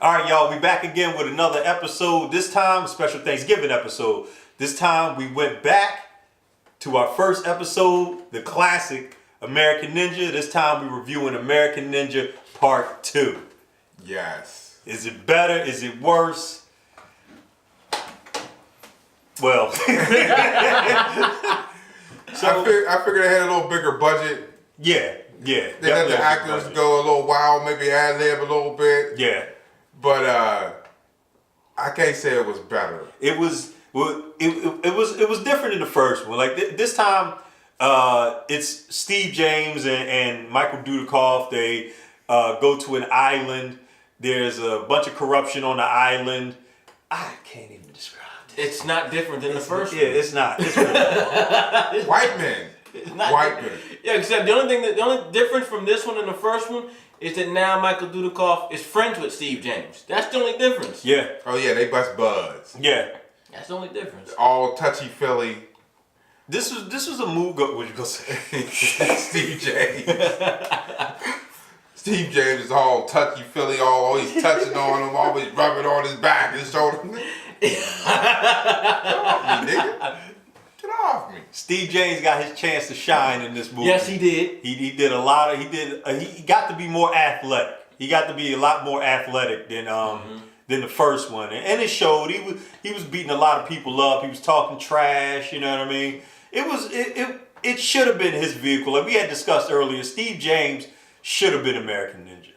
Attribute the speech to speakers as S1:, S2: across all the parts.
S1: All right, y'all, we back again with another episode. This time, a special Thanksgiving episode. This time, we went back to our first episode, the classic American Ninja. This time, we're reviewing American Ninja Part 2.
S2: Yes.
S1: Is it better? Is it worse? Well.
S2: So I figured they had a little bigger budget.
S1: Yeah.
S2: They let the actors go a little wild, maybe ad-lib a little bit.
S1: Yeah.
S2: But I can't say it was better.
S1: It was different than the first one. Like this time, it's Steve James and Michael Dudikoff. They go to an island. There's a bunch of corruption on the island. I can't even describe this.
S3: It's not different than the first one.
S1: Yeah, it's not. It's
S2: White men.
S3: It's not
S2: White men.
S3: Yeah, except the only difference from this one and the first one is that now Michael Dudikoff is friends with Steve James. That's the only difference.
S1: Yeah.
S2: Oh yeah, they bust buds.
S1: Yeah.
S3: That's the only difference.
S2: All touchy-feely.
S1: This was a move. What you gonna say?
S2: Steve James. Steve James is all touchy-feely, always touching on him, always rubbing on his back and shoulder. Get off me, nigga. Get off me.
S1: Steve James got his chance to shine in this movie.
S3: Yes, he did.
S1: He did a lot of. He got to be more athletic. He got to be a lot more athletic than the first one, and it showed. He was beating a lot of people up. He was talking trash. You know what I mean? It should have been his vehicle. Like we had discussed earlier, Steve James should have been American Ninja.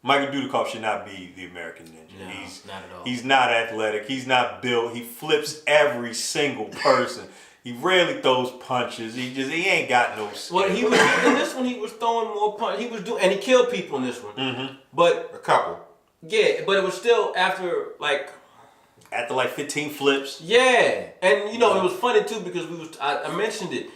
S1: Michael Dudikoff should not be the American Ninja.
S3: No, not at all.
S1: He's not athletic. He's not built. He flips every single person. He rarely throws punches. He ain't got no skill.
S3: Well, he was in this one. He was throwing more punches. And he killed people in this one.
S1: Mm-hmm.
S3: But
S2: a couple.
S3: Yeah, but it was still after
S1: 15 flips.
S3: Yeah, and it was funny too because I mentioned it.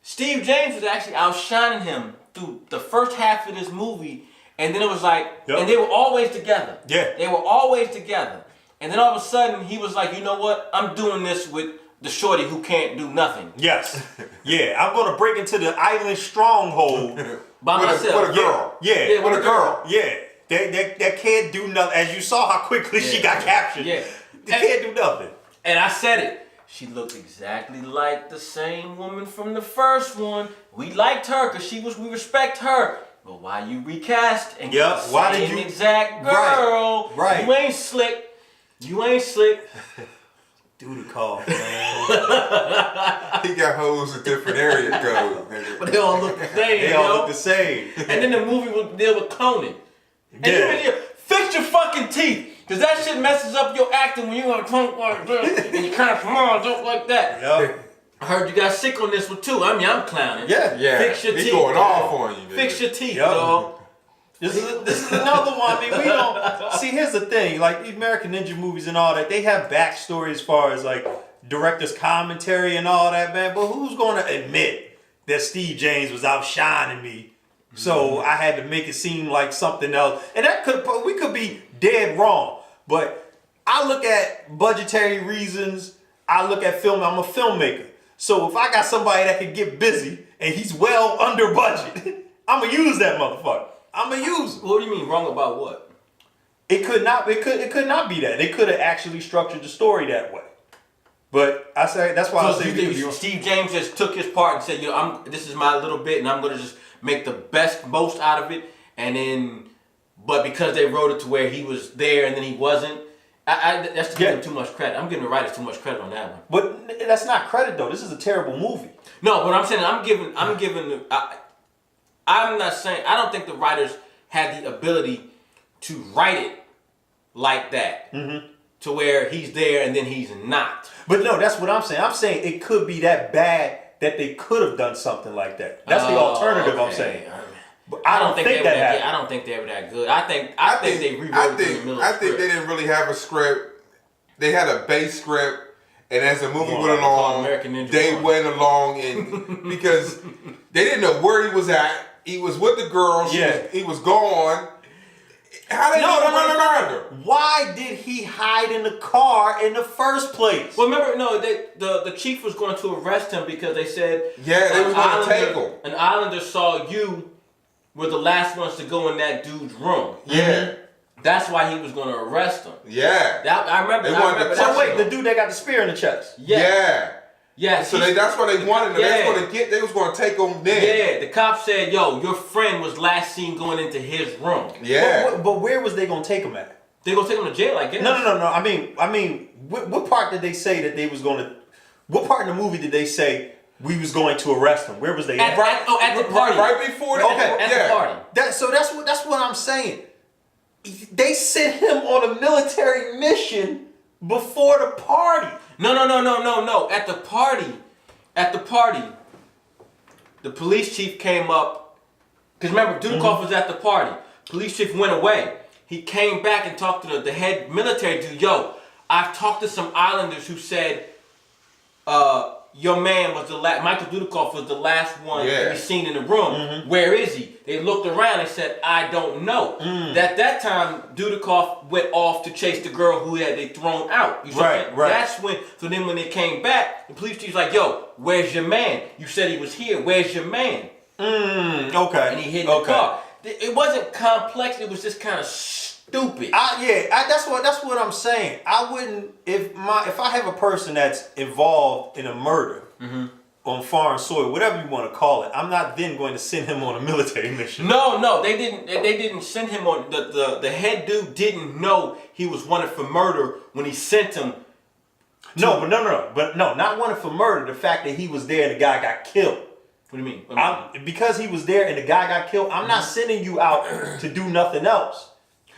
S3: Steve James was actually outshining him through the first half of this movie, and then it was like, and they were always together.
S1: Yeah,
S3: they were always together, and then all of a sudden he was like, you know what? I'm doing this with the shorty who can't do nothing.
S1: Yes, yeah, I'm gonna break into the island stronghold
S3: by myself.
S2: With a girl.
S1: Yeah,
S2: with a girl.
S1: Yeah, that can't do nothing. As you saw how quickly she got captured.
S3: Yeah,
S1: they can't do nothing.
S3: And I said it. She looked exactly like the same woman from the first one. We liked her because we respect her. But why you recast and get the same exact girl?
S1: Right.
S3: You ain't slick.
S1: Dudikoff, man.
S2: He got hoes with different area codes.
S3: But they all look the same.
S1: They all look the same.
S3: And then the movie will deal with cloning. And you fix your fucking teeth. Cause that shit messes up your acting when you gonna clunk like this and you kind of come on, don't like that.
S1: Yep.
S3: I heard you got sick on this one too. I mean, I'm clowning.
S1: Yeah.
S3: Fix your teeth.
S2: He's going off on you.
S3: Fix your teeth,
S1: yep.
S3: dog.
S1: This is another one. I mean, we don't see. Here's the thing: like the American Ninja movies and all that, they have backstory as far as like director's commentary and all that, man. But who's going to admit that Steve James was outshining me? So I had to make it seem like something else, and we could be dead wrong. But I look at budgetary reasons. I look at film. I'm a filmmaker. So if I got somebody that can get busy and he's well under budget, I'm gonna use that motherfucker. I'm gonna use him.
S3: What do you mean wrong about what?
S1: It could not be that. They could have actually structured the story that way. But I say that's why I say
S3: Steve James just took his part and said, this is my little bit, and I'm gonna just make the most out of it, and then. But because they wrote it to where he was there and then he wasn't, that's giving him too much credit. I'm giving the writers too much credit on that one.
S1: But that's not credit though. This is a terrible movie.
S3: No, but I'm saying I'm not saying I don't think the writers had the ability to write it like that to where he's there and then he's not.
S1: But no, that's what I'm saying. I'm saying it could be that bad that they could have done something like that. That's the alternative. Okay. I'm saying. But I don't think that happened.
S3: I don't think they were that good. I think they rewrote it in the middle of the script.
S2: I think they didn't really have a script. They had a base script, and as the movie went along, they went along and because they didn't know where he was at. He was with the girl. He was gone. How they find her?
S1: Why did he hide in the car in the first place?
S3: Well, remember, the chief was going to arrest him because they said
S2: they was going to take him.
S3: An islander saw you were the last ones to go in that dude's room.
S2: Yeah.
S3: That's why he was going to arrest him.
S2: Yeah.
S3: I remember.
S1: So wait, the dude that got the spear in the chest.
S2: Yeah.
S3: Yeah.
S2: So that's what they wanted. They was going to take him then.
S3: Yeah. The cop said, "Yo, your friend was last seen going into his room."
S2: Yeah.
S1: But where was they going to take him at?
S3: They gonna take him to jail, I guess.
S1: No. I mean, what part did they say that they was going to? What part in the movie did they say we was going to arrest him? Where was they
S3: at the party?
S2: Right before.
S1: The
S3: party.
S1: That's what I'm saying. They sent him on a military mission before the party.
S3: No. At the party, the police chief came up. Because remember, Dudikoff was at the party. Police chief went away. He came back and talked to the head military dude. Yo, I've talked to some islanders who said your man was the last, Michael Dudikoff was the last one to be seen in the room. Where is he? They looked around and said, I don't know. At that time, Dudikoff went off to chase the girl who they thrown out. You
S1: right.
S3: That's when, so then when they came back, the police chief's like, yo, where's your man? You said he was here. Where's your man?
S1: Okay.
S3: And he hid in the car. It wasn't complex. It was just kind of stupid.
S1: That's what I'm saying. I wouldn't if I have a person that's involved in a murder on foreign soil, whatever you want to call it, I'm not then going to send him on a military mission.
S3: No, they didn't. They didn't send him on. The head dude didn't know he was wanted for murder when he sent him.
S1: No, not wanted for murder. The fact that he was there and the guy got killed.
S3: What do you mean?
S1: Because he was there and the guy got killed, I'm not sending you out to do nothing else.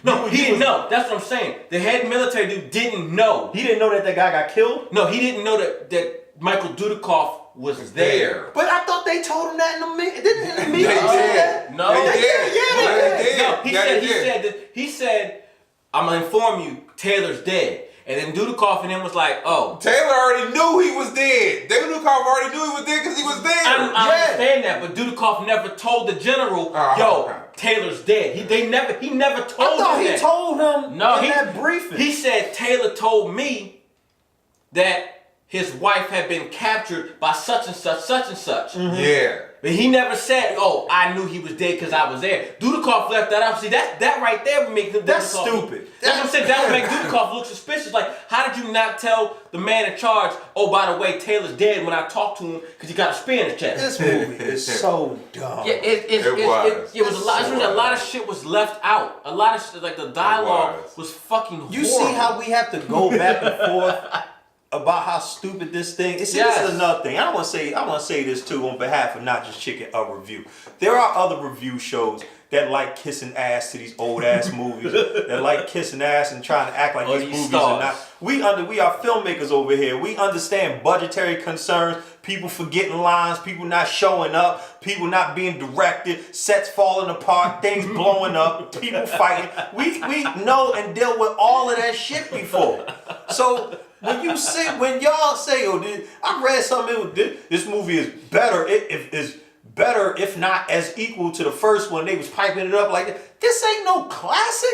S3: No, he didn't know. That's what I'm saying. The head military dude didn't know.
S1: He didn't know that guy got killed?
S3: No, he didn't know that Michael Dudikoff was there.
S1: But I thought they told him that in the meeting. Didn't the meeting
S2: say
S1: that?
S3: No,
S2: they did.
S3: No, he said, I'm gonna inform you, Taylor's dead. And then Dudikoff and him was like, oh.
S2: Taylor already knew he was dead. Dudikoff already knew he was dead because he was there.
S3: I understand that, but Dudikoff never told the general, yo, Taylor's dead. He never told him that.
S1: I thought he told him in that briefing.
S3: He said, Taylor told me that his wife had been captured by such and such.
S2: Yeah.
S3: But he never said, oh, I knew he was dead because I was there. Dudikoff left that out. See, that right there would make Dudikoff
S1: That's stupid.
S3: That's what I'm saying. That would make Dudikoff look suspicious. Like, how did you not tell the man in charge, oh, by the way, Taylor's dead when I talked to him because he got a spear in his chest?
S1: This movie is so dumb.
S3: Yeah, it was a lot. A lot of shit was left out. A lot of shit, like the dialogue was fucking horrible.
S1: You see how we have to go back and forth about how stupid this thing is. See, this is another thing. I want to say this too on behalf of NotJusChicken, a review. There are other review shows that like kissing ass to these old ass movies. That like kissing ass and trying to act like these movies are not. We are filmmakers over here. We understand budgetary concerns, people forgetting lines, people not showing up, people not being directed, sets falling apart, things blowing up, people fighting. We know and deal with all of that shit before. So when y'all say, I read something, this movie is better, if not as equal to the first one, they was piping it up like that. This ain't no classic.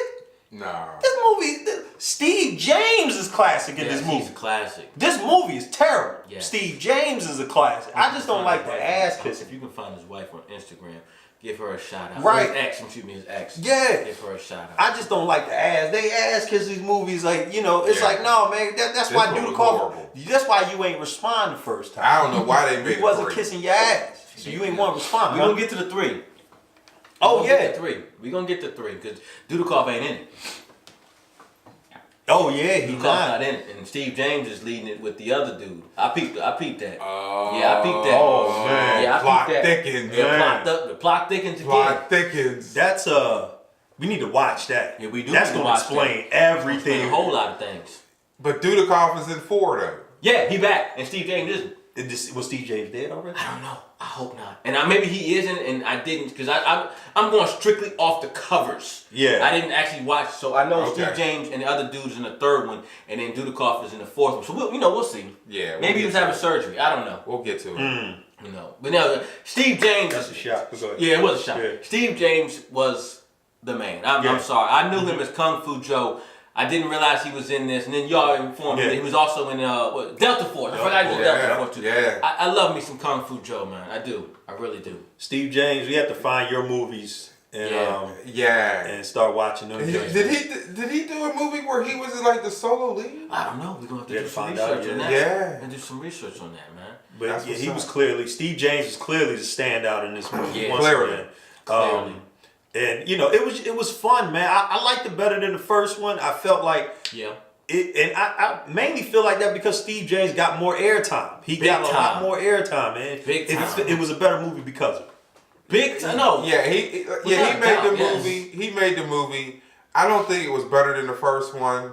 S2: No.
S1: This movie, Steve James is classic in this movie.
S3: He's a classic.
S1: This movie is terrible.
S3: Yeah.
S1: Steve James is a classic. I just don't like the ass kissing.
S3: If you can find his wife on Instagram, give her a shout out.
S1: Right.
S3: His ex.
S1: Yeah.
S3: Give her a shout out.
S1: I just don't like the ass. They ass kiss these movies like, it's like, no, man, that's why Dudikoff, that's why you ain't respond the first time.
S2: I don't know why they made
S1: He wasn't kissing your ass. So you ain't want to respond.
S3: We're going to get to the 3.
S1: Oh, yeah.
S3: We're going to get to 3 because Dudikoff ain't in it.
S1: Oh, yeah, he's
S3: Dudikoff's
S1: not.
S3: not in it. And Steve James is leading it with the other dude. I peeped that.
S2: Oh,
S3: I peeped that.
S2: Oh, man.
S3: Yeah, I
S2: plot
S3: peeped that.
S2: thickens,
S3: Yeah, the plot thickens again.
S2: Plot thickens.
S1: That's, we need to watch that.
S3: Yeah, we do.
S1: That's going to explain everything.
S3: A whole lot of things.
S2: But Dudikoff is in 4, though.
S3: Yeah, he back. And Steve James isn't.
S1: Was Steve James dead already?
S3: I don't know. I hope not. And maybe he isn't, and I didn't, because I'm going strictly off the covers.
S1: Yeah.
S3: I didn't actually watch, so I know Steve James and the other dudes in the 3rd one, and then Dudikoff is in the 4th one. So we'll see.
S2: Yeah.
S3: Maybe he was having surgery. I don't know.
S2: We'll get to it.
S3: But no, Steve James.
S1: That's a shot.
S3: Yeah, it was a shot.
S1: Yeah.
S3: Steve James was the man. I'm sorry. I knew him as Kung Fu Joe. I didn't realize he was in this, and then y'all informed me that he was also in Delta Force. I forgot he was in Delta Force too.
S2: Yeah.
S3: I love me some Kung Fu Joe, man. I do. I really do.
S1: Steve James, we have to find your movies and
S2: and
S1: start watching them.
S2: Did he do a movie where he was like the solo lead?
S3: I don't know. We're gonna have to do some
S1: find
S3: research
S1: out,
S3: on that.
S2: Yeah.
S3: And do some research on that, man.
S1: But yeah, he was clearly Steve James was clearly the standout in this movie.
S3: Yeah,
S1: once
S2: clearly.
S1: again. And you know, it was fun, man. I liked it better than the first one. I felt like I mainly feel like that because Steve James got more airtime. He got a lot more airtime, man.
S3: Big time.
S1: It was a better movie because of it.
S3: Big time. No.
S2: Yeah, he made the movie. He made the movie. I don't think it was better than the first one.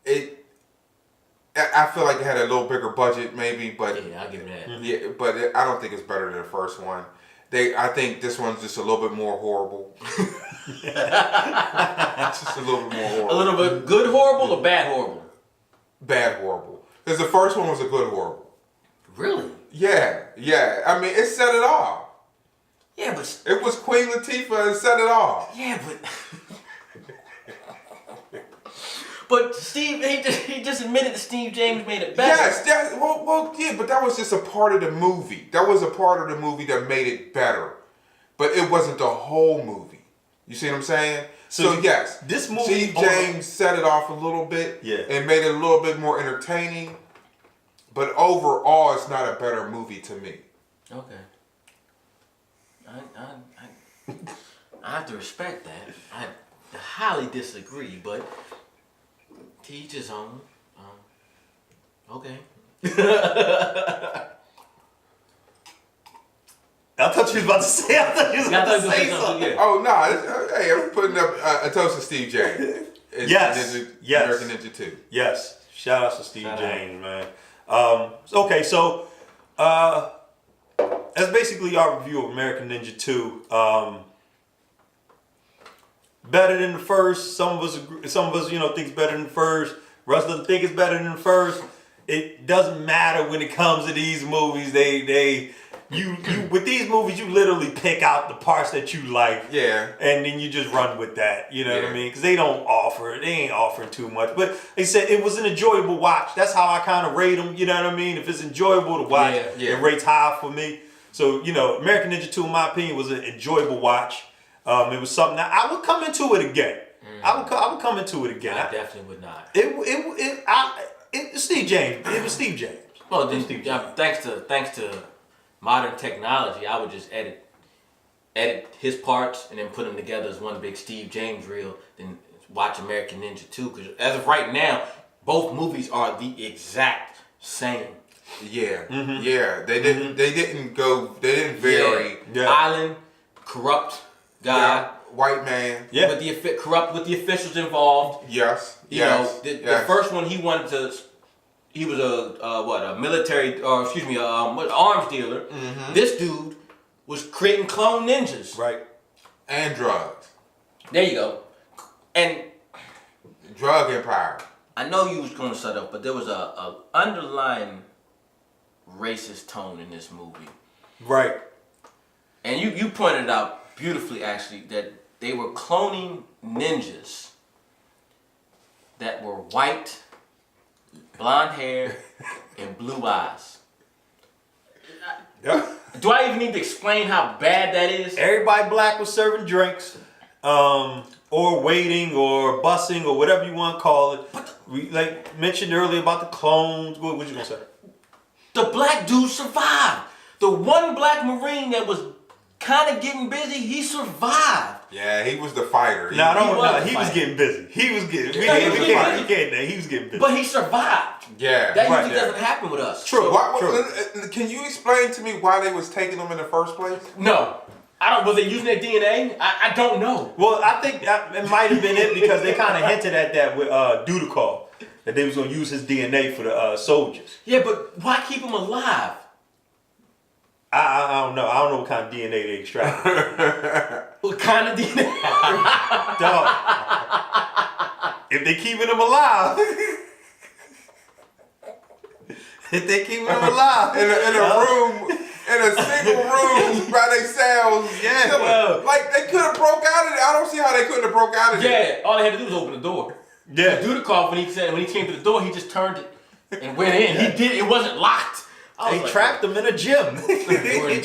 S2: I feel like it had a little bigger budget, maybe, but
S3: yeah, I'll give it that.
S2: Yeah, but I don't think it's better than the first one. I think this one's just a little bit more horrible. Just a little bit more horrible.
S3: A little bit good horrible or bad horrible?
S2: Bad horrible. Because the first one was a good horrible.
S3: Really?
S2: Yeah. I mean, it set it off.
S3: Yeah, but
S2: it was Queen Latifah and set it off.
S3: Yeah, but Steve, he just admitted that Steve James made it better.
S2: Yes, yeah, but that was just a part of the movie. That was a part of the movie that made it better. But it wasn't the whole movie. You see what I'm saying? So yes,
S1: this movie,
S2: Steve James set it off a little bit and made it a little bit more entertaining. But overall, it's not a better movie to me.
S3: Okay. I have to respect that. I highly disagree, but to each his own. Okay.
S1: I thought you was about to say. I thought you was about to say something.
S2: Yeah. Oh no! Hey, I'm putting up a toast to Steve James.
S1: Yes.
S2: American Ninja 2.
S1: Yes. Shout out to Steve James, man. Okay, so that's basically our review of American Ninja 2. Better than the first. Some of us, think it's better than the first. Russ doesn't think it's better than the first. It doesn't matter when it comes to these movies. You with these movies, you literally pick out the parts that you like.
S2: Yeah.
S1: And then you just run with that. You know what I mean? Because they ain't offering too much. But they said it was an enjoyable watch. That's how I kind of rate them. You know what I mean? If it's enjoyable to watch, it rates high for me. So, American Ninja 2, in my opinion, was an enjoyable watch. It was something that I would come into it again. I would come into it again.
S3: I definitely would not.
S1: It was Steve James. It was Steve James.
S3: Well, then, thanks to modern technology, I would just edit his parts and then put them together as one big Steve James reel. Then watch American Ninja 2, because as of right now, both movies are the exact same.
S2: Yeah, yeah. They didn't vary.
S1: Yeah.
S3: Island, corrupt guy,
S2: white man.
S1: Yeah.
S3: Corrupt with the officials involved.
S2: Yes.
S3: The first one he was a military, or excuse me, arms dealer. Mm-hmm. This dude was creating clone ninjas.
S1: Right.
S2: And drugs.
S3: There you go. And
S2: drug empire.
S3: I know you was going to set up, but there was a underlying racist tone in this movie.
S1: Right.
S3: And you pointed out beautifully, actually, that they were cloning ninjas that were white, blonde hair, and blue eyes.
S1: Yeah.
S3: Do I even need to explain how bad that is?
S1: Everybody black was serving drinks, or waiting, or busing, or whatever you want to call it. We mentioned earlier about the clones. What you gonna say?
S3: The black dude survived. The one black Marine that was kind of getting busy, he survived.
S2: Yeah, he was the fighter.
S1: He was getting busy. He was getting busy.
S3: But he survived.
S2: Yeah.
S3: That usually doesn't happen with us.
S1: True.
S2: Can you explain to me why they was taking them in the first place?
S3: No. I don't. Was they using their DNA? I don't know.
S1: Well, I think it might have been it because they kind of hinted at that with Dudikoff, that they was going to use his DNA for the soldiers.
S3: Yeah, but why keep him alive?
S1: I don't know. I don't know what kind of DNA they extracted.
S3: What kind of DNA?
S1: Dog. If they keeping them alive. In a single room by themselves.
S2: Yeah. Like they could have broke out of it. I don't see how they couldn't have broke out of it.
S3: Yeah, all they had to do was open the door.
S1: Yeah.
S3: Dudikoff, when he came to the door, he just turned it and went in. He did. It wasn't locked.
S1: They trapped them in a gym.
S3: They were in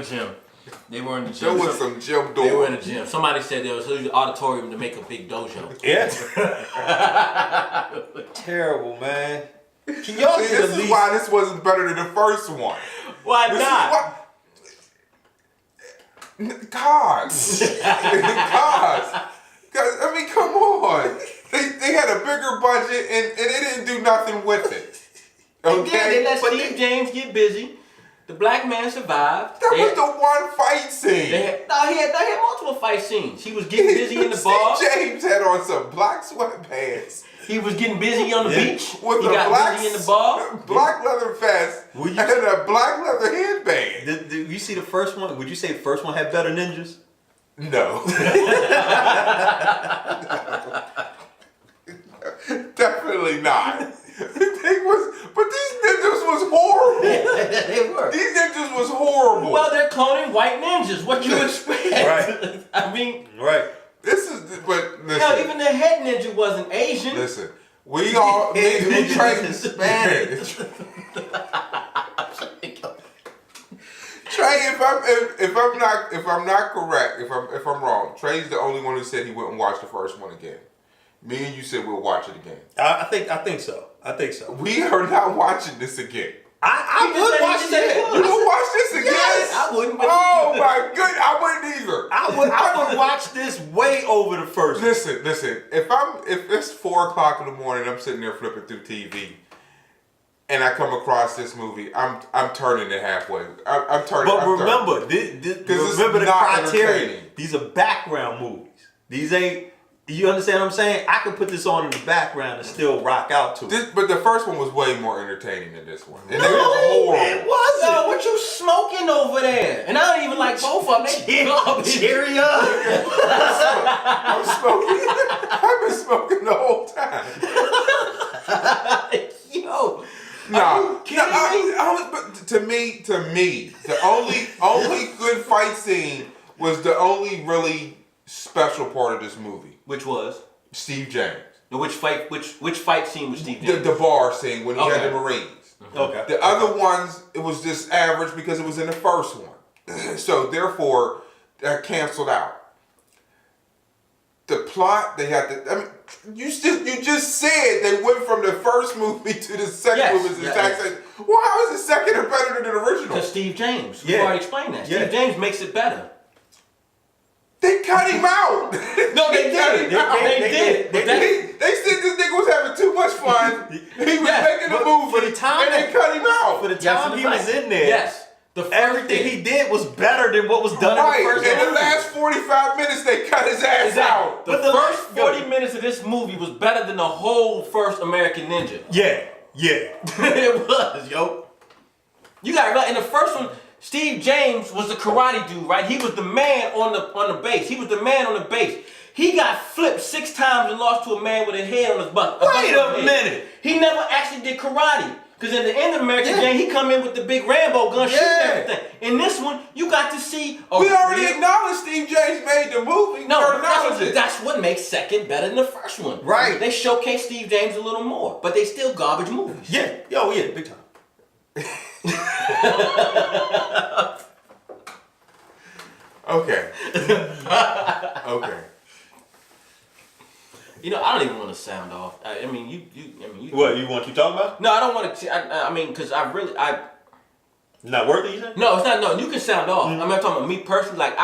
S3: the gym. They were in the
S2: There
S3: gym.
S2: was some gym doors.
S3: They were in the gym. Somebody said there was an auditorium to make a big dojo.
S1: Yeah. Terrible, man. Can y'all
S2: See,
S1: get
S2: this
S1: at
S2: is
S1: least...
S2: why this wasn't better than the first one.
S3: Why
S2: This
S3: not?
S2: is why. Cause. Cause, I mean, come on. They had a bigger budget and they didn't do nothing with it. Okay?
S3: They let Steve James get busy. The black man survived.
S2: That was the one fight scene.
S3: He had multiple fight scenes. He was getting busy in the bar.
S2: Steve James had on some black sweatpants.
S3: He was getting busy on the beach.
S2: With
S3: He got busy in the bar.
S2: Black leather vest and a black leather headband.
S1: Did you see the first one? Would you say the first one had better ninjas?
S2: No. Definitely not. But these ninjas was horrible.
S3: They were.
S2: These ninjas was horrible.
S3: Well, they're cloning white ninjas. What you expect?
S1: Right.
S3: I mean,
S1: right.
S2: This is, but listen.
S3: Hell, even the head ninja wasn't Asian.
S2: Listen, we all we train Spanish. Trey, if I'm not correct, if I'm wrong, Trey's the only one who said he wouldn't watch the first one again. Me and you said we'll watch it again.
S1: I think so.
S2: We are not watching this again.
S1: I would watch it.
S2: You would watch this again?
S3: Yes, I wouldn't.
S2: Oh my goodness, I wouldn't either.
S1: I would watch this way over the first one.
S2: Listen. If it's 4:00 in the morning, I'm sitting there flipping through TV, and I come across this movie, I'm turning it halfway. I'm turning.
S1: But remember, remember the criteria. These are background movies. These ain't. You understand what I'm saying? I could put this on in the background and still rock out to it.
S2: But the first one was way more entertaining than this one. And
S1: No,
S2: they were horrible.
S1: it wasn't.
S3: Yo, what you smoking over there? And I don't even like both of them. They garbage.
S1: Cheerio.
S2: I'm smoking. I've been smoking the whole time.
S3: Yo.
S2: No, but to me, the only good fight scene was the only really special part of this movie.
S3: Which was?
S2: Steve James.
S3: Which fight scene was Steve James?
S2: The bar scene when he had the Marines.
S1: Okay.
S2: The other ones, it was just average because it was in the first one. So therefore, that canceled out. The plot, they had to. I mean, you just said they went from the first movie to the second movie. Well, how is the second better than the original?
S3: Because Steve James. We already explained that. Steve James makes it better.
S2: They cut him out.
S3: No, they did. They did.
S2: They said this nigga was having too much fun. He was making a movie,
S1: for the time,
S2: and they cut him out.
S1: For the time he was in there,
S3: yes,
S1: everything he did was better than what was done in the first movie.
S2: In the last 45 minutes, they cut his ass out.
S3: But the first 40 minutes of this movie was better than the whole first American Ninja.
S1: Yeah.
S3: It was, yo. You got in the first one. Steve James was the karate dude, right? He was the man on the base. He got flipped 6 times and lost to a man with a head on his butt.
S1: Wait a minute.
S3: He never actually did karate. Because in the end of American Game, he come in with the big Rambo gun, shooting everything. In this one, you got to see.
S2: We already acknowledged Steve James made the movie.
S3: No, that's what makes second better than the first one.
S1: Right.
S3: They showcase Steve James a little more, but they still garbage movies.
S1: Yeah. Yo, yeah, big time.
S2: Okay.
S3: You know, I don't even want to sound off. I mean, you.
S1: What you want? You talking about?
S3: No, I don't want to. I mean, because I.
S1: Not worth it, you say?
S3: No, it's not. No, you can sound off. I'm not talking about me personally. Like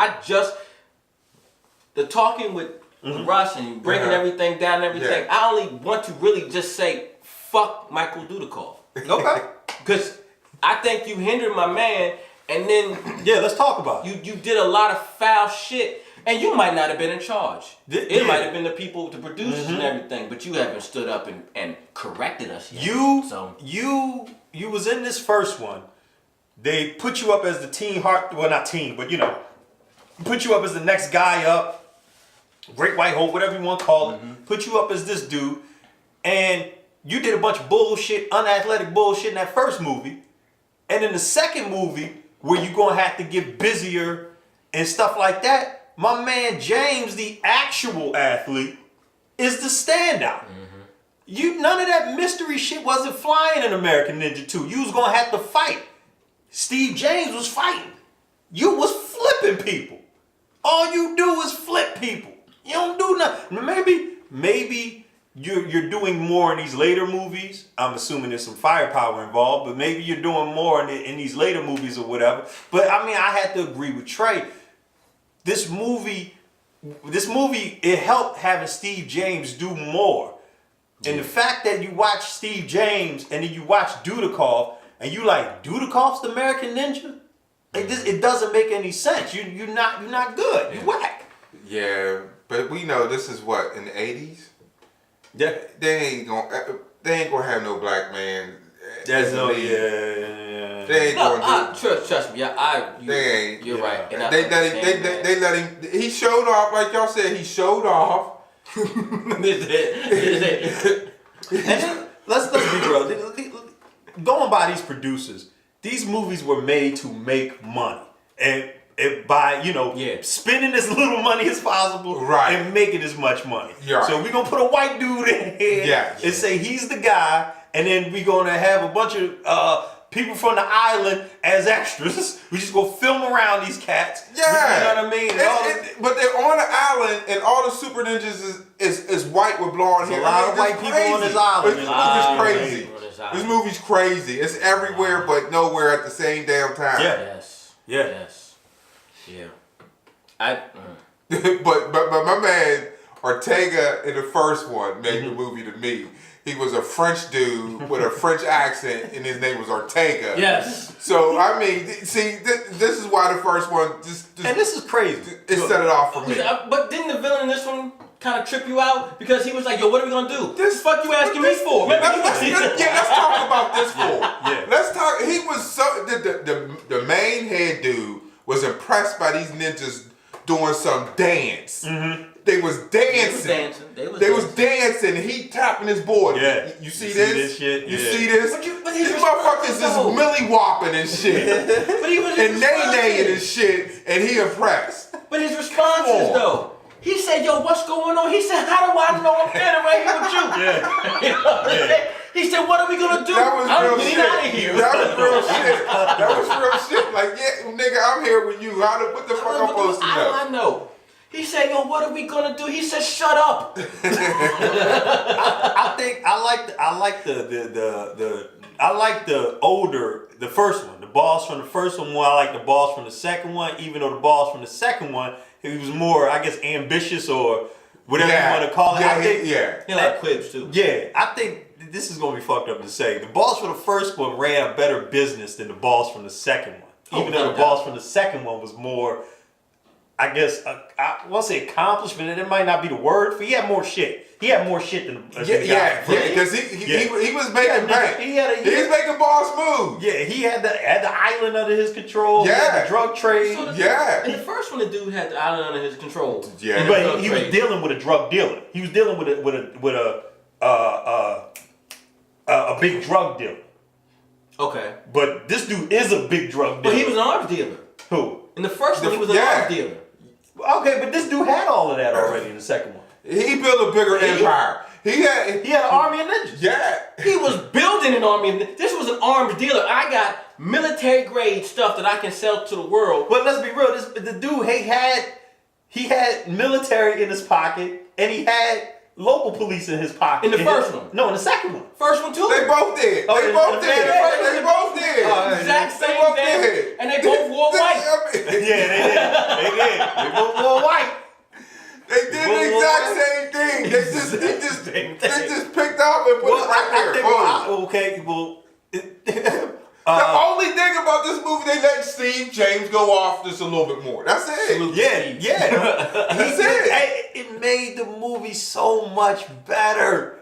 S3: the talking with Russ and breaking everything down and everything. I only want to really just say fuck Michael Dudikoff.
S1: Okay.
S3: Because I think you hindered my man, and then
S1: let's talk about
S3: it. You did a lot of foul shit. And you might not have been in charge. It might have been the people, the producers and everything, but you haven't stood up and corrected us yet.
S1: You was in this first one. They put you up as the teen heart, well not teen, but put you up as the next guy up, Great White Hope, whatever you want to call it. Put you up as this dude, and you did a bunch of bullshit, unathletic bullshit in that first movie. And in the second movie, where you're gonna have to get busier and stuff like that, my man James, the actual athlete, is the standout. None of that mystery shit wasn't flying in American Ninja 2. You was gonna have to fight. Steve James was fighting. you was flipping people. All you do is flip people. You don't do nothing. Maybe you're doing more in these later movies. I'm assuming there's some firepower involved, but maybe you're doing more in these later movies or whatever. But I mean, I had to agree with Trey. This movie, it helped having Steve James do more. And the fact that you watch Steve James and then you watch Dudikoff and you like, Dudikoff's the American Ninja? It doesn't make any sense. You're not good. You whack.
S2: Yeah, but we know this is what, in the 80s?
S1: Yeah.
S2: They ain't gonna have no black man.
S1: There's no
S2: They ain't gonna do.
S3: Trust me,
S2: They ain't.
S3: You're right. And
S2: they let him. He showed off, like y'all said. He showed off.
S1: And then, let's be real. Going by these producers, these movies were made to make money. And by, spending as little money as possible and making as much money.
S2: Right.
S1: So we're going to put a white dude in here and say he's the guy, and then we're going to have a bunch of people from the island as extras. We just go film around these cats.
S2: Yeah.
S1: You know what I mean?
S2: But they're on the island, and all the super ninjas is white with blonde hair.
S1: A lot of white people on this island.
S2: This movie's crazy. This movie's crazy. It's everywhere but nowhere at the same damn time.
S1: Yeah.
S3: Yes. Yeah.
S2: But my man Ortega in the first one made the movie to me. He was a French dude with a French accent, and his name was Ortega.
S3: Yes.
S2: So I mean, see, this is why the first one
S1: and this is crazy.
S2: It set it off for me.
S3: But didn't the villain in this one kind of trip you out because he was like, "Yo, what are we gonna do? This fuck you asking me for?"
S2: Let's talk about this for.
S1: Yeah.
S2: Let's talk. He was so the main head dude was impressed by these ninjas doing some dance. Mm-hmm. They was dancing. They was dancing. He tapping his board.
S1: Yeah.
S2: You see this?
S1: Shit?
S2: You see this?
S3: But
S2: these motherfuckers is millie whopping and shit.
S3: But he was
S2: and nay-naying and shit, and he impressed.
S3: But his responses though. He said, "Yo, what's going on?" He said, "How do I know I'm standing right here with you?"
S1: Yeah.
S3: You know what I'm saying? He said, "What are we gonna do?
S2: That was
S3: I'm
S2: real
S3: getting
S2: shit.
S3: out of here."
S2: That was real shit. That was real shit. Like, yeah, nigga, I'm here with you. What the fuck I'm supposed to know?
S3: I know. He said, "Yo, what are we gonna do?" He said, "Shut up."
S1: I think I like the first one. The boss from the first one more. I like the boss from the second one, even though the boss from the second one, he was more, I guess, ambitious or whatever you want to call it.
S3: He like quips too.
S1: Yeah, I think this is gonna be fucked up to say. The boss from the first one ran a better business than the boss from the second one. Even though the boss from the second one was more, I guess, I won't say accomplishment. It might not be the word. But he had more shit. He had more shit than the guy.
S2: Because he was making bank. He was making boss moves.
S1: Yeah, he had the island under his control.
S2: Yeah,
S1: he had the drug trade.
S3: So in the first one, the dude had the island under his control.
S2: Yeah,
S1: but he was dealing with a drug dealer. He was dealing with a big drug dealer.
S3: Okay.
S1: But this dude is a big drug dealer.
S3: But he was an arms dealer.
S1: Who?
S3: In the first one, he was an arms dealer.
S1: Okay, but this dude had all of that already in the second one.
S2: He built a bigger empire. He had
S1: an army of ninjas.
S2: Yeah.
S3: He was building an army of ninjas. This was an arms dealer. I got military grade stuff that I can sell to the world.
S1: But let's be real. The dude, he had military in his pocket, and he had local police in his pocket.
S3: In the first one?
S1: No, in the second one.
S3: First one too?
S2: They both did. They both did.
S3: Exact same thing. And they both wore white.
S1: Yeah, they did. They both wore white.
S2: They did the exact same thing. They just picked up and put it right there. The only thing about this movie, they let Steve James go off just a little bit more. That's it.
S1: Yeah.
S2: That's it.
S1: It made the movie so much better.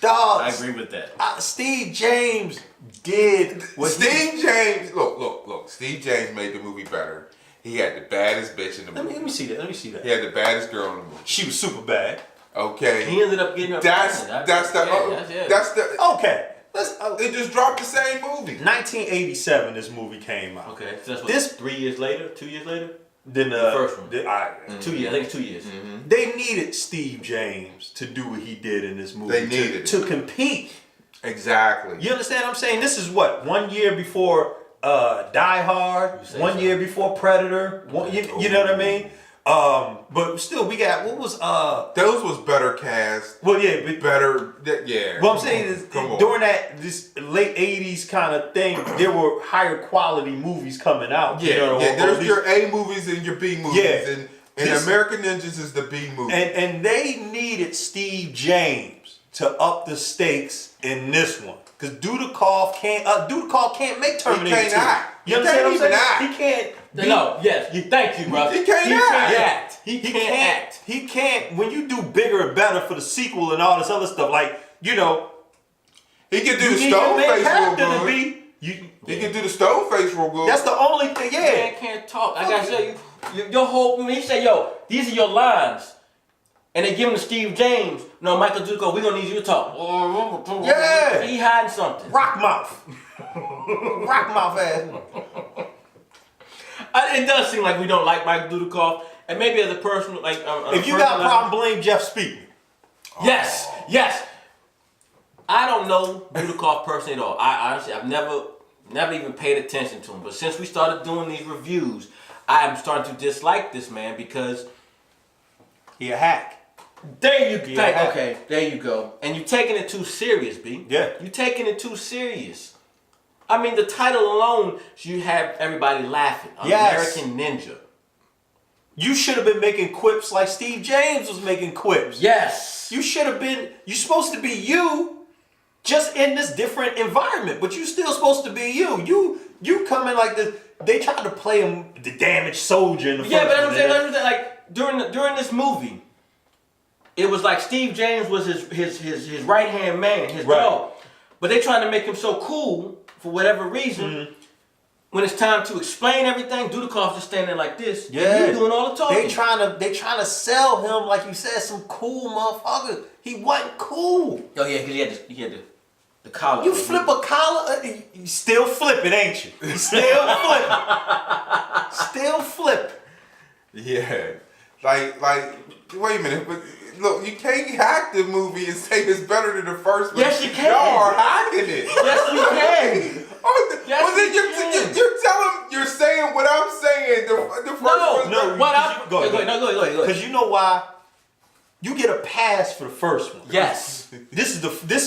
S1: Dog.
S3: I agree with that.
S1: Steve James did what
S2: James, look. Steve James made the movie better. He had the baddest bitch in the movie.
S1: Let me see that.
S2: He had the baddest girl in the movie.
S1: She was super bad.
S2: Okay.
S3: He ended up getting her.
S2: That's the.
S1: Okay.
S2: They just dropped the same movie.
S1: 1987, this movie came out.
S3: Okay, so that's 3 years later, 2 years later.
S1: Then
S3: the first one.
S1: 2
S3: years. I think it's 2 years.
S2: Mm-hmm.
S1: They needed Steve James to do what he did in this movie.
S2: They needed
S1: to compete.
S2: Exactly.
S1: You understand what I'm saying? This is what, 1 year before Die Hard, 1 year before Predator. You know what I mean? But still, we got what was
S2: those was better cast.
S1: Well, yeah, but,
S2: better. Yeah.
S1: What I'm saying is during this late '80s kind of thing, there were higher quality movies coming out.
S2: Yeah,
S1: you know,
S2: there's your A movies and your B movies,
S1: Yeah.
S2: and American Ninjas is the B movie.
S1: And they needed Steve James to up the stakes in this one. Because Dudikoff can't make Terminator 2.
S2: He can't act.
S1: You understand what I'm saying?
S2: Act.
S1: He can't.
S3: No, yes. Thank you, bro.
S2: He can't act.
S3: He can't act.
S1: He can't. When you do bigger and better for the sequel and all this other stuff, like, you know.
S2: He can do the
S1: You need your main
S2: stone face real
S1: character to
S2: good.
S1: be.
S2: He can do the stone face real good.
S1: That's the only thing, yeah.
S3: Man can't talk. I gotta tell you, your whole, when you say, yo, these are your lines, and they give them to Steve James, no, Michael Dudikoff, we're gonna need you to talk.
S1: Yeah.
S3: He hiding something.
S1: Rock mouth. Rock mouth ass.
S3: It does seem like we don't like Michael Dudikoff, and maybe as a person, like,
S1: If you got a problem, blame Jeff Speakman.
S3: Yes. I don't know Dudikoff personally at all. I honestly, I've never even paid attention to him. But since we started doing these reviews, I am starting to dislike this man because
S1: he a hack.
S3: There you go. Okay, there you go. And you're taking it too serious, B.
S1: Yeah.
S3: You're taking it too serious. I mean, the title alone, you have everybody laughing.
S1: Yes.
S3: American Ninja.
S1: You should have been making quips like Steve James was making quips.
S3: Yes.
S1: You should have been, you're supposed to be you, just in this different environment, but you still supposed to be you. You come in like this, they tried to play him, the damaged soldier in the
S3: Yeah,
S1: first
S3: but I'm
S1: one,
S3: saying, like, during this movie, it was like Steve James was his right-hand man, his dog. But they trying to make him so cool, for whatever reason, when it's time to explain everything, Dudikoff just standing there like this.
S1: Yeah.
S3: And you doing all the talking.
S1: They trying to sell him, like you said, some cool motherfucker. He wasn't cool.
S3: Oh yeah, because he had the collar.
S1: You flip a collar, you still flipping, ain't you? You still flipping. Still flipping.
S2: Yeah. Like, wait a minute, but look, you can't hack the movie and say it's better than the first one.
S3: Yes, you can.
S2: Y'all are hacking it.
S3: Yes, we can.
S2: You're saying what I'm saying. The first one.
S1: Go
S3: ahead.
S1: Because you know why? You get a pass for the first one.
S3: Yes.
S1: This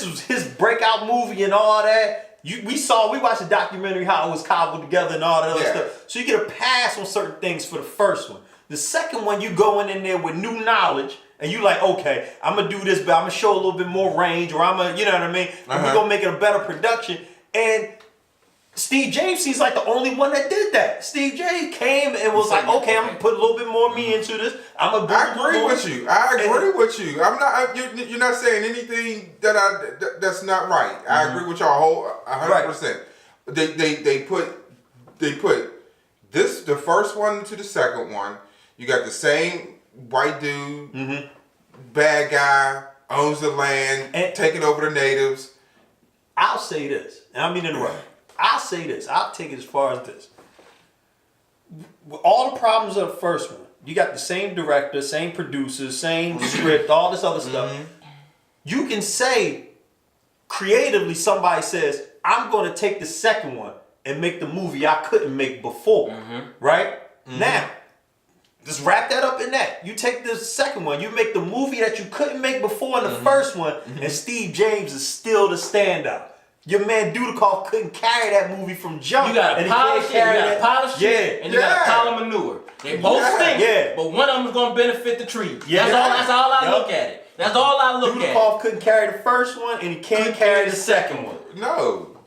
S1: was his breakout movie and all that. We watched the documentary how it was cobbled together and all that other stuff. So you get a pass on certain things for the first one. The second one, you going in there with new knowledge. And you like, okay, I'm going to do this, but I'm going to show a little bit more range, or I'm going to, you know what I mean? And we're going to make it a better production. And Steve James seems like the only one that did that. Steve James came and was like, okay, I'm going to put a little bit more me into this. I
S2: agree with you. I'm not. You're not saying anything that's not right. I agree with y'all 100%. They put this, the first one to the second one. You got the same white dude, bad guy, owns the land, and taking over the natives.
S1: I'll say this, and I mean to interrupt. I'll say this. I'll take it as far as this. With all the problems of the first one, you got the same director, same producer, same script, all this other stuff. You can say, creatively, somebody says, I'm going to take the second one and make the movie I couldn't make before. Right? Now, just wrap that up in that. You take the second one, you make the movie that you couldn't make before in the first one, and Steve James is still the standout. Your man Dudikoff couldn't carry that movie from jump.
S3: You gotta polish it, and you gotta pile manure. They both stink, but one of them is gonna benefit the tree. That's all I look at it. That's all I look at.
S1: Dudikoff couldn't carry the first one, and he can't carry the second one.
S2: No.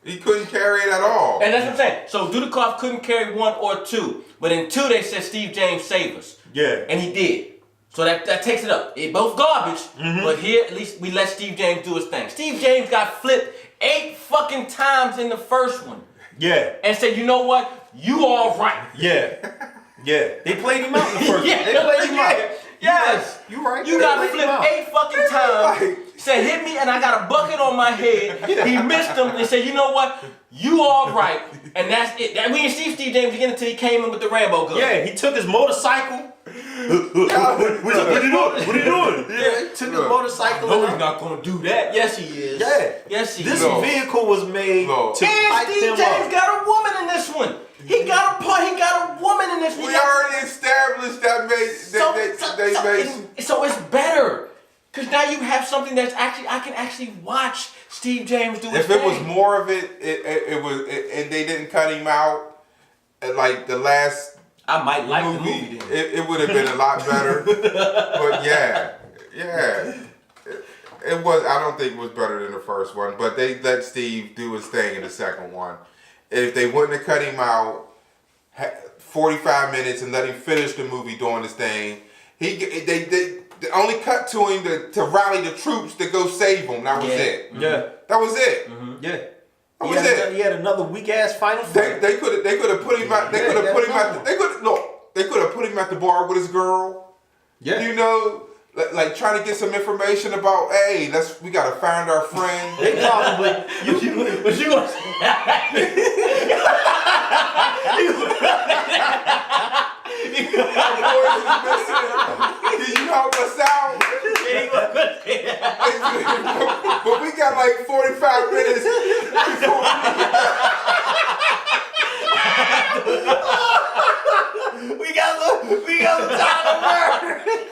S2: He couldn't carry it at all.
S3: And that's what I'm saying. So Dudikoff couldn't carry 1 or 2. But in 2, they said Steve James saved us.
S1: Yeah.
S3: And he did. So that takes it up. It both garbage, but here at least we let Steve James do his thing. Steve James got flipped 8 fucking times in the first one.
S1: Yeah.
S3: And said, you know what? You all right.
S1: Yeah. They played him out in the first one. They played him out.
S3: Yes.
S1: You right.
S3: You got flipped 8 fucking times. Said, hit me, and I got a bucket on my head. He missed him and said, you know what? You all right. And that's it. We didn't see Steve James again until he came in with the Rambo gun.
S1: Yeah, he took his motorcycle. What are you doing?
S3: Yeah.
S1: took his motorcycle.
S3: No, he's not gonna do that. Yes, he is.
S1: Yeah.
S3: Yes, he
S1: This
S3: is.
S1: vehicle was made to
S3: And
S1: pipe
S3: Steve
S1: them
S3: James
S1: up.
S3: got a woman in this one. He got a woman in this one.
S2: We already established that
S3: So it's better. Because now you have something that's actually, I can actually watch Steve James do his
S2: If it was
S3: thing.
S2: more of it, and they didn't cut him out, like the last
S3: I might like the
S2: movie,
S3: movie then.
S2: it would have been a lot better. But yeah. It was. I don't think it was better than the first one, but they let Steve do his thing in the second one. If they wouldn't have cut him out 45 minutes and let him finish the movie doing his thing, they only cut to him to rally the troops to go save him. That was it.
S1: Yeah.
S2: That was it.
S1: Yeah.
S2: That was it.
S1: He had another weak ass final fight.
S2: They could have put him out. They could have put him out. They could have put him at the bar with his girl.
S1: Yeah.
S2: You know. Like trying to get some information about, hey, we gotta find our friend.
S1: They probably
S3: What you gonna say?
S2: Our boys is missing. Can you help us out? But we got like 45 minutes before
S1: we got the time to murder.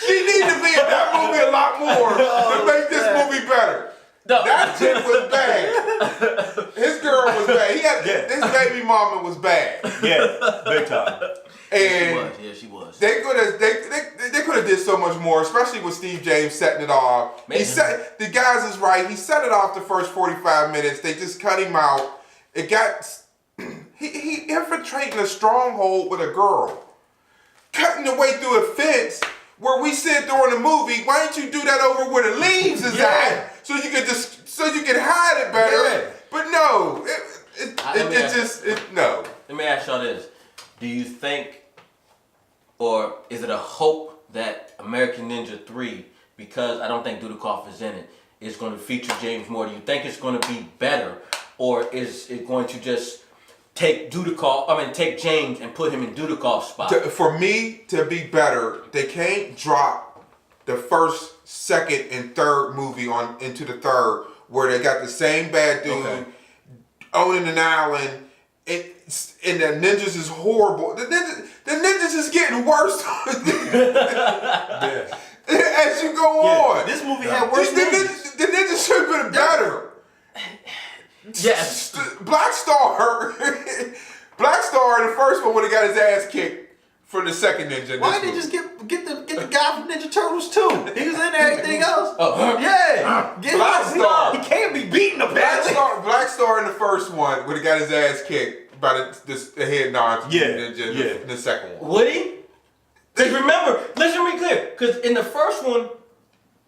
S2: she need to be in that movie a lot more to make this movie better.
S3: No.
S2: That chick was bad. His girl was bad. His baby mama was bad.
S1: Yeah, big time.
S2: And
S3: she was.
S2: they could have did so much more, especially with Steve James setting it off. The guys is right. He set it off the first 45 minutes. They just cut him out. It got he infiltrating a stronghold with a girl, cutting the way through a fence where we sit during the movie. Why don't you do that over where the leaves is at, so you can hide it better?
S1: Yeah.
S2: But no, no.
S3: Let me ask y'all this: do you think, or is it a hope that American Ninja 3, because I don't think Dudikoff is in it, is going to feature James more? Do you think it's going to be better, or is it going to just take James and put him in Dudikoff's spot?
S2: For me to be better, they can't drop the first, second, and third movie into the third, where they got the same bad dude owning an island, and the ninjas is horrible. The ninjas is getting worse as you go on.
S1: This movie had worse ninjas.
S2: The ninjas should have been better.
S3: Yes.
S2: Black Star in the first one would have got his ass kicked for the second ninja.
S1: Why didn't they just get the guy from Ninja Turtles too? He was in everything else. Yeah.
S2: Black Star.
S1: He can't be beaten apparently.
S2: Black Star in the first one would have got his ass kicked by the head nod ninja in the second one.
S3: Would he? Because remember, let's be clear, because in the first one,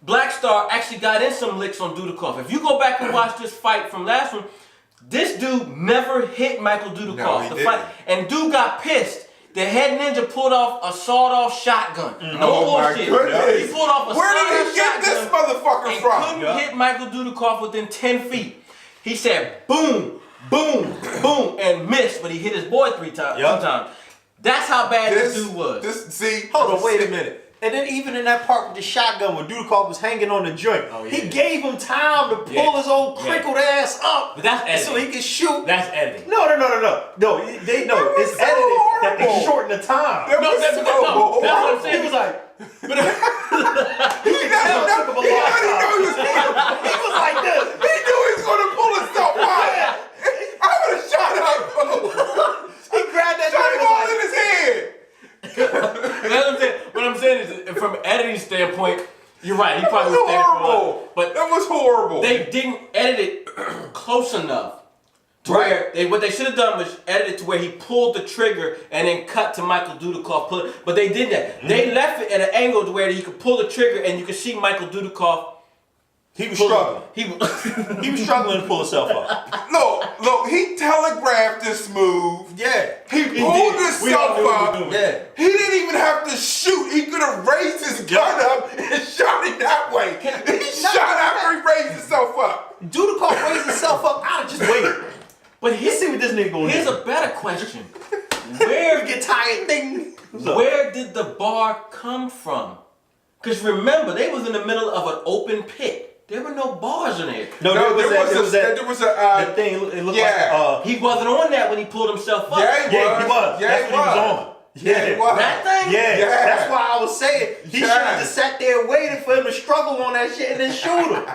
S3: Black Star actually got in some licks on Dudikoff. If you go back and watch this fight from last one, this dude never hit Michael Dudikoff.
S2: No, he didn't.
S3: And dude got pissed. The head ninja pulled off a sawed-off shotgun. No bullshit.
S2: Goodness.
S3: He pulled off a
S2: Where
S3: sawed-off
S2: did he get this motherfucker
S3: and
S2: from?
S3: couldn't hit Michael Dudikoff within 10 feet. He said, boom, boom, boom, and missed, but he hit his boy 2 times. That's how bad this dude was.
S1: Hold on, wait a minute. And then even in that part with the shotgun where Dudikoff was hanging on the joint, he gave him time to pull his old crinkled ass up.
S3: But that's editing.
S1: So he could shoot.
S3: That's editing.
S1: No, they know it's
S2: so
S1: edited that they
S2: horrible.
S1: shorten the time.
S2: That's
S3: what I'm saying.
S1: He was like,
S2: He was
S1: like this.
S2: He knew he was gonna pull himself out. I would have shot him.
S1: He grabbed that
S2: Shot
S1: joint
S2: him
S1: and
S2: all
S1: was
S2: in his head.
S3: What I'm saying is, from an editing standpoint, you're right. He probably was there for a while. But
S2: that was horrible.
S3: They didn't edit it close enough to where what they should have done was edit it to where he pulled the trigger and then cut to Michael Dudikoff. But they did that. They left it at an angle to where you could pull the trigger and you could see Michael Dudikoff.
S1: He was struggling. He was struggling to pull himself up.
S2: Look, he telegraphed this move.
S1: Yeah.
S2: He pulled himself up.
S1: Yeah.
S2: He didn't even have to shoot. He could have raised his gun up and shot him that way. He shot after he raised himself up.
S1: Dudikoff raised himself up. I'd have just waited. But let's see what this nigga gonna do.
S3: Here's a better question. Where
S1: get tired thing?
S3: Where did the bar come from? Because remember, they was in the middle of an open pit. There were no bars in there.
S2: No, there was a
S1: the thing. It looked like
S3: he wasn't on that when he pulled himself up.
S2: Yeah, he was.
S1: Yeah, that's what he was on.
S2: Yeah, he was.
S3: That thing?
S1: Yeah, that's why I was saying he should have just sat there and waited for him to struggle on that shit and then shoot him.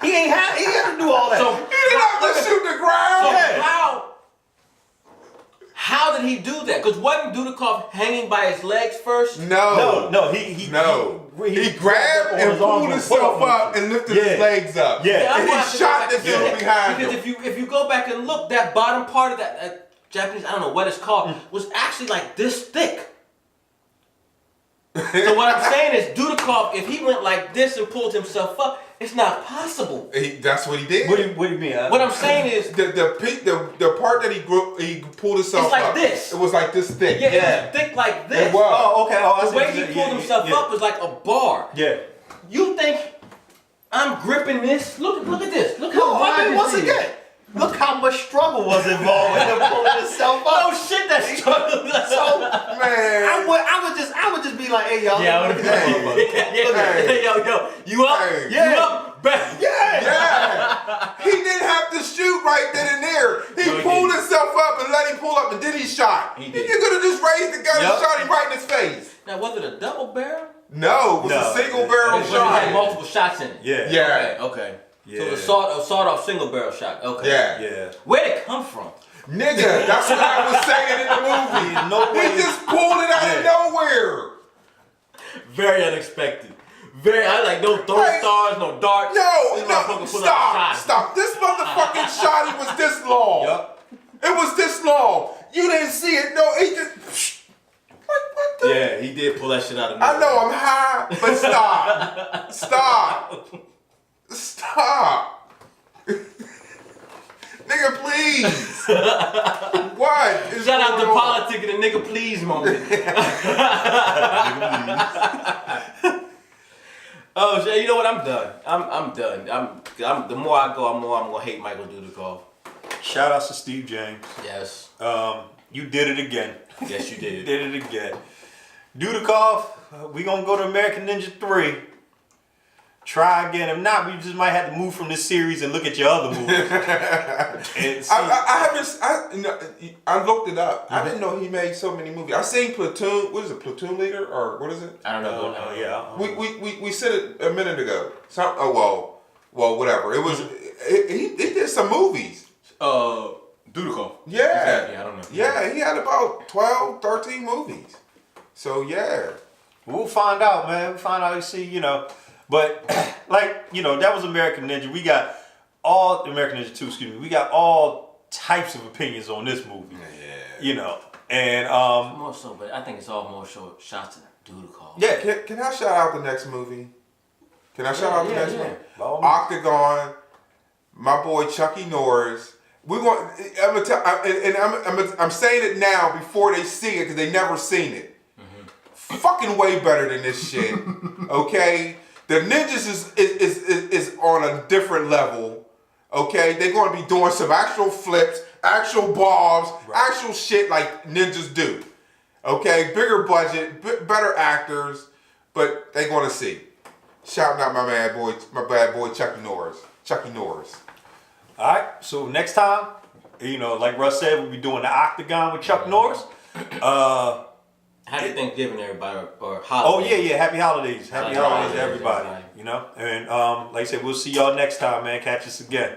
S1: He ain't had to do all that.
S3: So
S2: he didn't have to shoot the ground.
S3: So how did he do that? Because wasn't Dudikoff hanging by his legs first?
S2: No.
S1: He
S2: grabbed and pulled himself up and lifted his legs up.
S1: Yeah,
S2: and he shot the dude behind him.
S3: Because if you go back and look, that bottom part of that Japanese, I don't know what it's called, was actually like this thick. So what I'm saying is, Dudikoff, if he went like this and pulled himself up, it's not possible.
S2: That's what he did.
S1: What do you mean?
S3: What I'm saying is,
S2: the part that he pulled himself
S3: it's like
S2: up.
S3: this.
S2: It was like this thick.
S3: Yeah, it was thick like this.
S2: It was.
S1: Oh, okay.
S3: The way he pulled himself up was like a bar.
S1: Yeah.
S3: You think I'm gripping this? Look at this. Look how
S1: No, I
S3: wide
S1: mean,
S3: this
S1: once
S3: is.
S1: again, look how much struggle was involved in him pulling himself up.
S3: Oh shit, that's struggle.
S1: So,
S2: Man.
S1: I would just be like, hey y'all,
S3: Yeah,
S1: look at that motherfucker.
S3: Hey, yo, you up?
S2: Hey.
S3: You up? Back.
S2: Yeah. He didn't have to shoot right then and there. He pulled himself up and let him pull up, and then he shot.
S3: He did.
S2: You could have just raised the gun and shot him right in his face.
S3: Now, was it a double barrel?
S2: No, it was a single barrel
S3: It
S2: shot.
S3: had multiple shots in it.
S1: Yeah.
S3: Okay.
S1: Yeah.
S3: So it was a sawed-off single barrel shot. Okay.
S2: Yeah.
S3: Where'd it come from?
S2: Nigga, that's what I was saying in the movie. He just pulled it out of nowhere.
S3: Very unexpected. I like no throw stars, no darts.
S2: No, stop. This motherfucking shot, it was this long.
S1: Yup.
S2: It was this long. You didn't see it. No, he just. What the?
S3: Yeah, he did pull that shit out of nowhere.
S2: I know I'm high, but stop. Nigga, please. What?
S3: Shout out to Politic and the nigga please moment. Oh shit! You know what? I'm done. I'm done. The more I go, the more I'm gonna hate Michael Dudikoff.
S1: Shout outs to Steve James.
S3: Yes.
S1: You did it again.
S3: Yes, you did.
S1: Did it again. Dudikoff, we gonna go to American Ninja 3. Try again. If not, we just might have to move from this series and look at your other movies.
S2: I looked it up. I didn't know he made so many movies. I seen Platoon. What is it? Platoon Leader or what is it?
S3: I don't know.
S2: We said it a minute ago. Whatever. It was. He did some movies.
S3: Dudikoff.
S2: Yeah.
S3: Exactly. I don't know.
S2: Yeah, he had about 12, 13 movies. So yeah.
S1: We'll find out, man. We'll find out. You see, But that was American Ninja. We got all American Ninja 2. Excuse me. We got all types of opinions on this movie.
S2: Yeah.
S1: And
S3: more so, but I think it's all more shots to Dudikoff.
S1: Yeah.
S2: Can I shout out the next movie? Can I shout out the next movie?
S1: Well,
S2: Octagon. My boy Chucky Norris. I'm saying it now before they see it because they never seen it. Fucking way better than this shit. Okay. The ninjas is on a different level, okay? They're going to be doing some actual flips, actual bombs, actual shit like ninjas do, okay? Bigger budget, better actors, but they're going to see. Shouting out my bad boy Chucky Norris.
S1: All right, so next time, like Russ said, we'll be doing the Octagon with Chuck Norris.
S3: Happy Thanksgiving, everybody, or holidays.
S1: Oh yeah, happy holidays. Happy holidays to everybody.
S3: Everybody.
S1: And like I said, we'll see y'all next time, man. Catch us again.